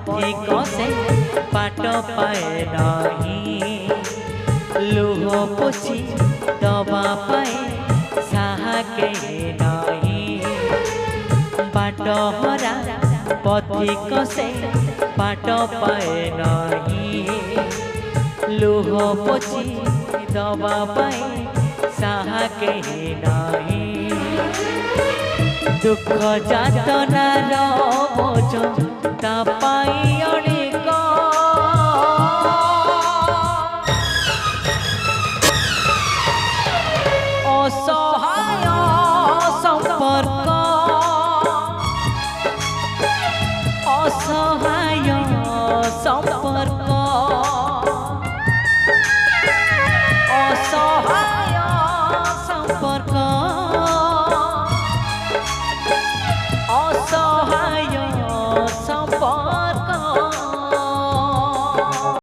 पथिक से बाट पाए नहीं लुह पोछी दबा पाए साहा के नहीं बाट हरा पथिक से बाट पाए नहीं लुह पोछी दबा पाए साहा के नहीं दुख जातनार बोझ ता पाई